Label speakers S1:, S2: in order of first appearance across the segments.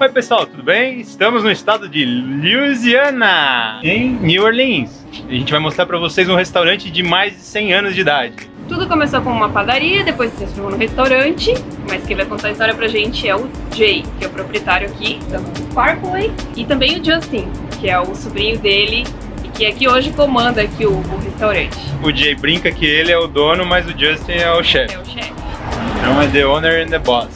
S1: Oi pessoal, tudo bem? Estamos no estado de Louisiana, em New Orleans. A gente vai mostrar para vocês um restaurante de mais de 100 anos de idade.
S2: Tudo começou com uma padaria, depois se transformou no restaurante, mas quem vai contar a história pra gente é o Jay, que é o proprietário aqui do Parkway, e também o Justin, que é o sobrinho dele e que aqui hoje comanda aqui o restaurante.
S1: O Jay brinca que ele é o dono, mas o Justin é o chefe.
S2: É o chefe.
S1: Então é the owner and the boss.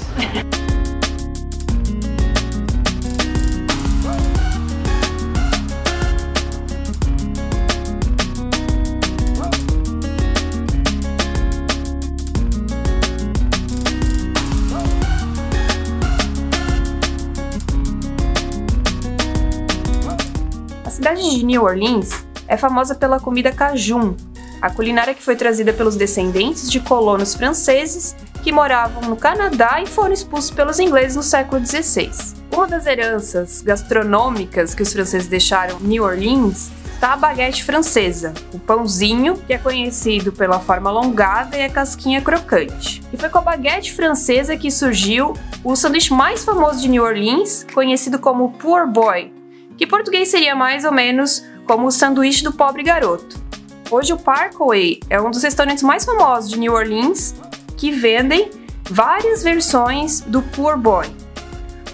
S2: A cidade de New Orleans é famosa pela comida cajun, a culinária que foi trazida pelos descendentes de colonos franceses que moravam no Canadá e foram expulsos pelos ingleses no século XVI. Uma das heranças gastronômicas que os franceses deixaram em New Orleans está a baguete francesa, o pãozinho que é conhecido pela forma alongada e a casquinha crocante. E foi com a baguete francesa que surgiu o sanduíche mais famoso de New Orleans, conhecido como Poor Boy, que em português seria mais ou menos como o sanduíche do pobre garoto. Hoje o Parkway é um dos restaurantes mais famosos de New Orleans que vendem várias versões do Poor Boy.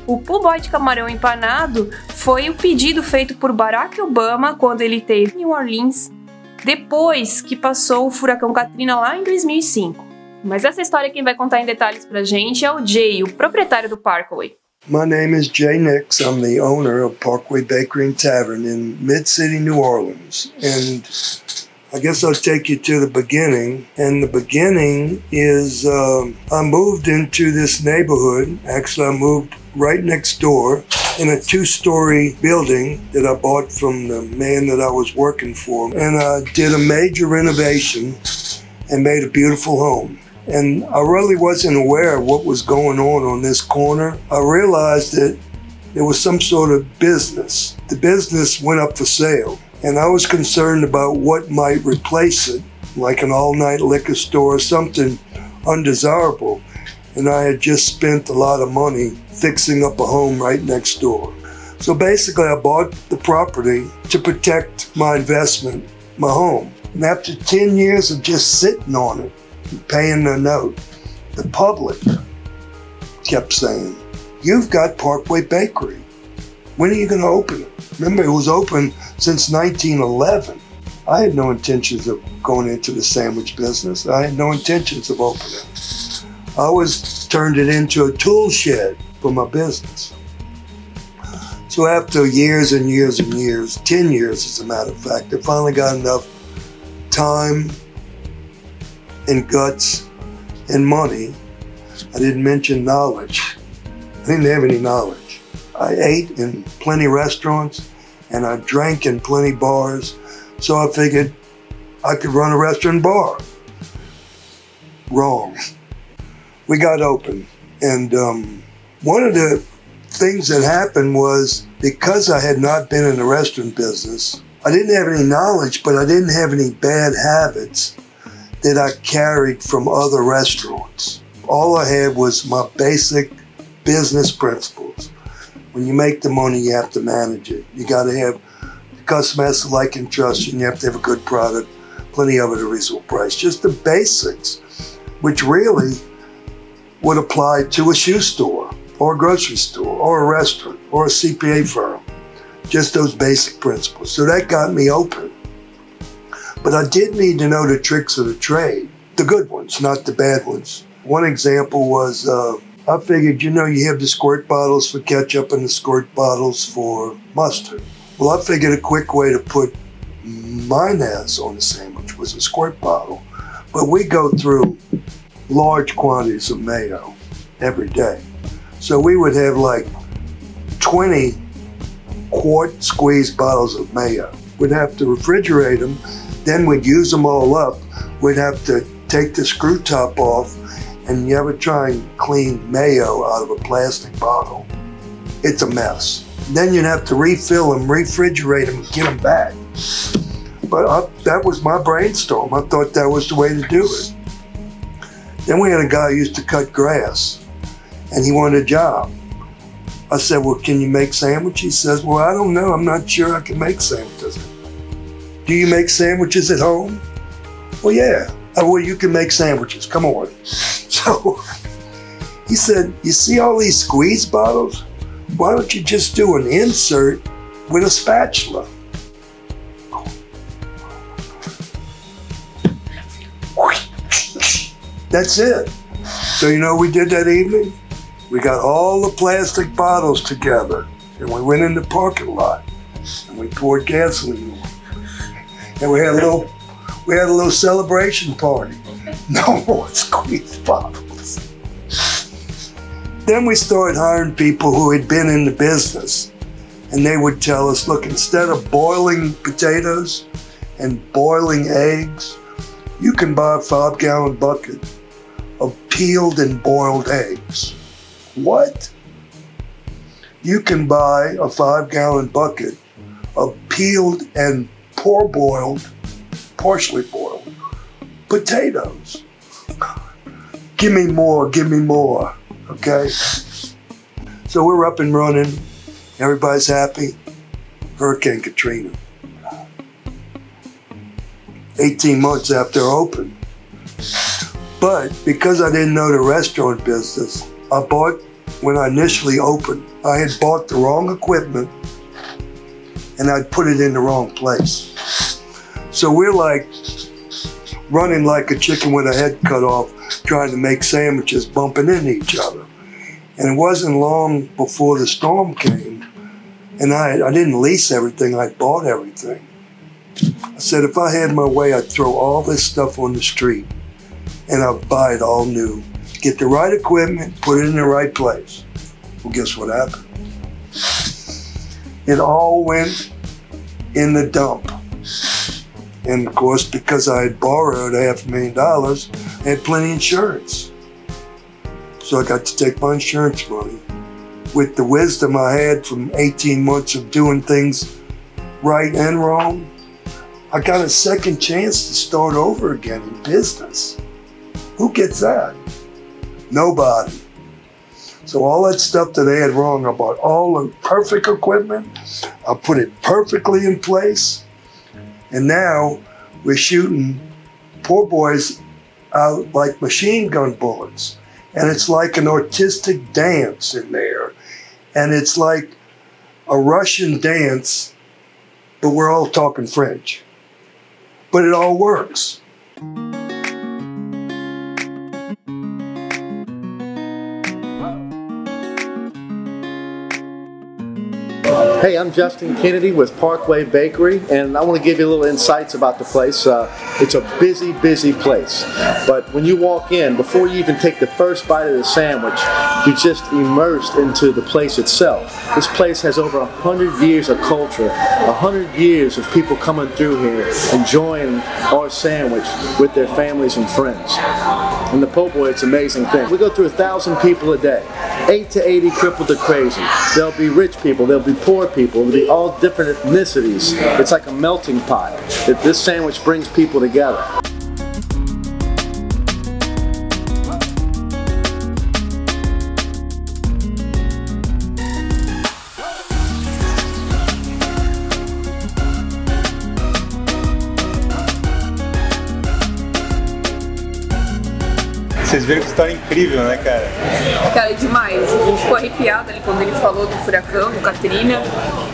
S2: O Poor Boy de camarão empanado foi o pedido feito por Barack Obama quando ele esteve em New Orleans, depois que passou o furacão Katrina lá em 2005. Mas essa história quem vai contar em detalhes pra gente é o Jay, o proprietário do Parkway.
S3: My name is Jay Nix. I'm the owner of Parkway Bakery Tavern in Mid-City, New Orleans. And I guess I'll take you to the beginning. And the beginning is I moved into this neighborhood. Actually, I moved right next door in a two-story building that I bought from the man that I was working for. And I did a major renovation and made a beautiful home. And I really wasn't aware of what was going on this corner. I realized that there was some sort of business. The business went up for sale, and I was concerned about what might replace it, like an all-night liquor store or something undesirable. And I had just spent a lot of money fixing up a home right next door. So basically, I bought the property to protect my investment, my home. And after 10 years of just sitting on it, paying the note, the public kept saying, "You've got Parkway Bakery. When are you going to open it?" Remember, it was open since 1911. I had no intentions of going into the sandwich business. I had no intentions of opening it. I always turned it into a tool shed for my business. So after years and years and years, 10 years as a matter of fact, I finally got enough time and guts and money. I didn't mention knowledge. I didn't have any knowledge. I ate in plenty restaurants and I drank in plenty bars, so I figured I could run a restaurant bar. Wrong. We got open, and one of the things that happened was because I had not been in the restaurant business, I didn't have any knowledge, but I didn't have any bad habits that I carried from other restaurants. All I had was my basic business principles. When you make the money, you have to manage it. You got to have the customer has to like and trust you, and you have to have a good product, plenty of it at a reasonable price. Just the basics, which really would apply to a shoe store or a grocery store or a restaurant or a CPA firm. Just those basic principles. So that got me open. But I did need to know the tricks of the trade, the good ones, not the bad ones. One example was, I figured, you have the squirt bottles for ketchup and the squirt bottles for mustard. Well, I figured a quick way to put mayonnaise on the sandwich was a squirt bottle. But we go through large quantities of mayo every day. So we would have like 20 quart squeeze bottles of mayo. We'd have to refrigerate them. Then we'd use them all up. We'd have to take the screw top off, and you ever try and clean mayo out of a plastic bottle, it's a mess. Then you'd have to refill them, refrigerate them, and get them back. But that was my brainstorm. I thought that was the way to do it. Then we had a guy who used to cut grass, and he wanted a job. I said, well, can you make sandwiches? He says, well, I don't know. I'm not sure I can make sandwiches. Do you make sandwiches at home? Well, yeah. Oh, well, you can make sandwiches. Come on. So he said, you see all these squeeze bottles? Why don't you just do an insert with a spatula? That's it. So you know what we did that evening? We got all the plastic bottles together and we went in the parking lot and we poured gasoline on. And we had a little celebration party. No more squeeze bottles. Then we started hiring people who had been in the business, and they would tell us, look, instead of boiling potatoes and boiling eggs, you can buy a 5-gallon bucket of peeled and boiled eggs. What? You can buy a 5-gallon bucket of peeled and partially boiled potatoes. Give me more, okay? So we're up and running, everybody's happy. Hurricane Katrina. 18 months after I opened. But because I didn't know the restaurant business, when I initially opened, I had bought the wrong equipment and I'd put it in the wrong place. So we're like running like a chicken with a head cut off, trying to make sandwiches, bumping into each other. And it wasn't long before the storm came, and I didn't lease everything, I bought everything. I said if I had my way, I'd throw all this stuff on the street and I'd buy it all new. Get the right equipment, put it in the right place. Well, guess what happened? It all went in the dump. And of course, because I had borrowed $500,000, I had plenty of insurance. So I got to take my insurance money. With the wisdom I had from 18 months of doing things right and wrong, I got a second chance to start over again in business. Who gets that? Nobody. So all that stuff that I had wrong, I bought all the perfect equipment, I put it perfectly in place, and now we're shooting poor boys out like machine gun bullets. And it's like an artistic dance in there. And it's like a Russian dance, but we're all talking French. But it all works.
S4: Hey, I'm Justin Kennedy with Parkway Bakery, and I want to give you a little insights about the place. It's a busy, busy place. But when you walk in, before you even take the first bite of the sandwich, you're just immersed into the place itself. This place has over 100 years of culture, 100 years of people coming through here, enjoying our sandwich with their families and friends. And the Po' Boy, it's an amazing thing. We go through 1,000 people a day. 8 to 80 crippled to crazy. There'll be rich people, there'll be poor people, there'll be all different ethnicities. It's like a melting pot. This sandwich brings people together.
S1: Vocês viram que história incrível, né, cara?
S2: Cara, é demais. A gente ficou arrepiado ali quando ele falou do furacão, do Katrina.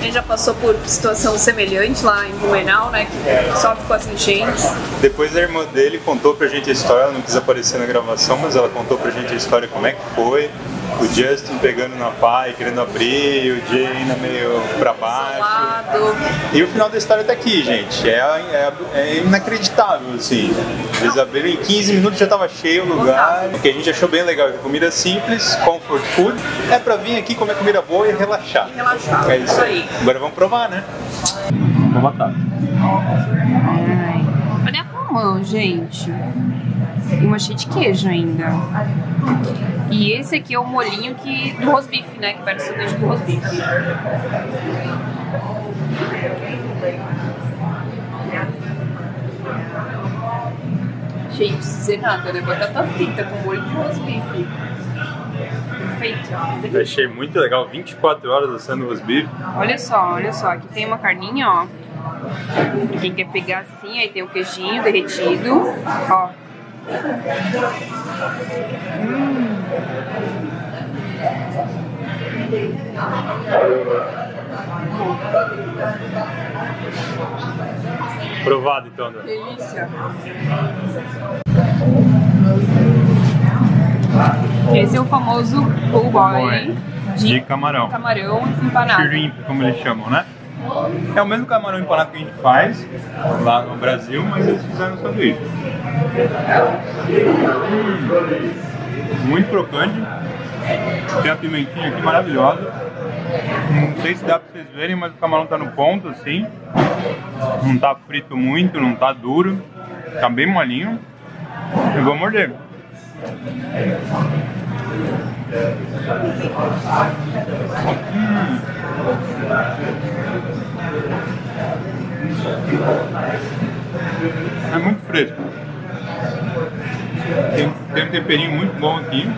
S2: Ele já passou por situação semelhante lá em Blumenau, né? Que só ficou as enchentes.
S1: Depois a irmã dele contou pra gente a história, ela não quis aparecer na gravação, mas ela contou pra gente a história, como é que foi. O Justin pegando na pá e querendo abrir, o Jay ainda meio pra baixo.
S2: Isolado.
S1: E o final da história tá aqui, gente. É inacreditável, assim. Eles abriram em 15 minutos, já tava cheio o lugar. O que a gente achou bem legal, que comida simples, comfort food. É pra vir aqui comer comida boa e relaxar.
S2: E relaxar.
S1: É isso aí. Agora vamos provar, né? Vamos botar.
S2: Olha a mão, gente. E uma cheia de queijo ainda. E esse aqui é o molinho do rosbife, né? Que vai no sanduíche do rosbife. Gente, não precisa dizer nada, né? Batata frita com molho de rosbife. Perfeito.
S1: Eu achei muito legal, 24 horas assando os bifes.
S2: Olha só, aqui tem uma carninha, ó. Quem quer pegar assim, aí tem o queijinho derretido, ó.
S1: Provado então, André.
S2: Delícia. Esse é o famoso Po Boy
S1: de camarão.
S2: Camarão empanado.
S1: Shrimp, como eles chamam, né? É o mesmo camarão empanado que a gente faz lá no Brasil, mas eles fizeram no sanduíche. Muito crocante. Tem a pimentinha aqui maravilhosa. Não sei se dá pra vocês verem, mas o camarão tá no ponto assim. Não tá frito muito, não tá duro. Tá bem molinho. Eu vou morder. É muito fresco. Tem um temperinho muito bom aqui.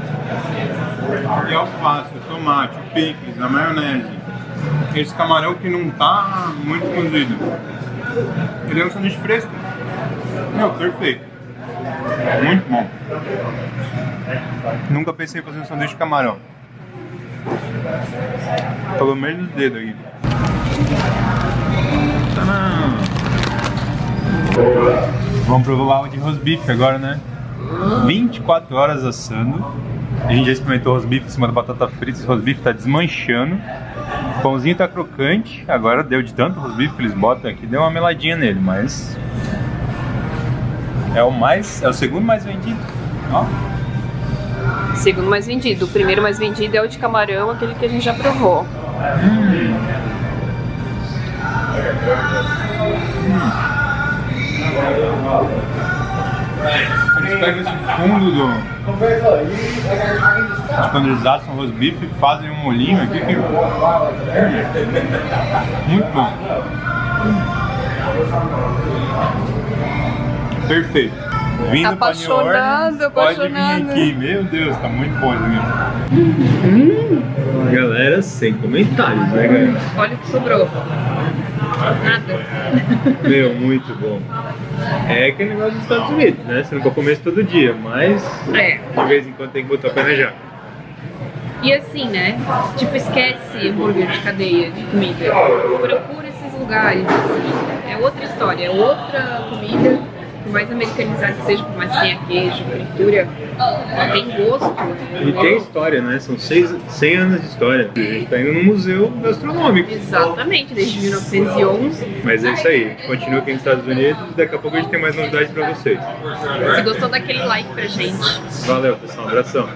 S1: E alface, o tomate, o picles, a maionese. Esse camarão que não tá muito cozido. Ele é um sanduíche fresco. Meu, perfeito. Muito bom. Nunca pensei em fazer um sanduíche de camarão. Pelo menos o dedo aqui. Vamos provar o de rosbife agora, né? 24 horas assando. A gente já experimentou rosbife em cima da batata frita. Esse rosbife tá desmanchando. O pãozinho tá crocante. Agora deu de tanto rosbife que eles botam aqui, deu uma meladinha nele, mas é o segundo mais vendido. Ó.
S2: Segundo mais vendido. O primeiro mais vendido é o de camarão, aquele que a gente já provou.
S1: Eles pegam esse fundo de quando eles assam rosbife e fazem um molhinho aqui que... muito bom. Perfeito. Vindo
S2: Apaixonado,
S1: pode vir aqui. Meu Deus, tá muito bom isso aqui. Galera, sem comentários, né, galera?
S2: Olha o que sobrou. Nada.
S1: Meu, muito bom. É aquele negócio dos Estados Unidos, né? Você não pode comer isso todo dia, mas de vez em quando tem que botar o pé na jaca.
S2: E assim, né? Tipo, esquece hambúrguer de cadeia de comida. Procura esses lugares, assim. É outra história, é outra comida. Por mais americanizado que seja, por mais que tenha queijo, fritura, tem gosto.
S1: E tem história, né? São 100 anos de história. A gente tá indo num museu gastronômico.
S2: Exatamente, desde 1911.
S1: Mas é isso aí, a gente continua aqui nos Estados Unidos e daqui a pouco a gente tem mais novidades pra vocês.
S2: Se gostou, dá aquele like pra gente.
S1: Valeu, pessoal. Um abração.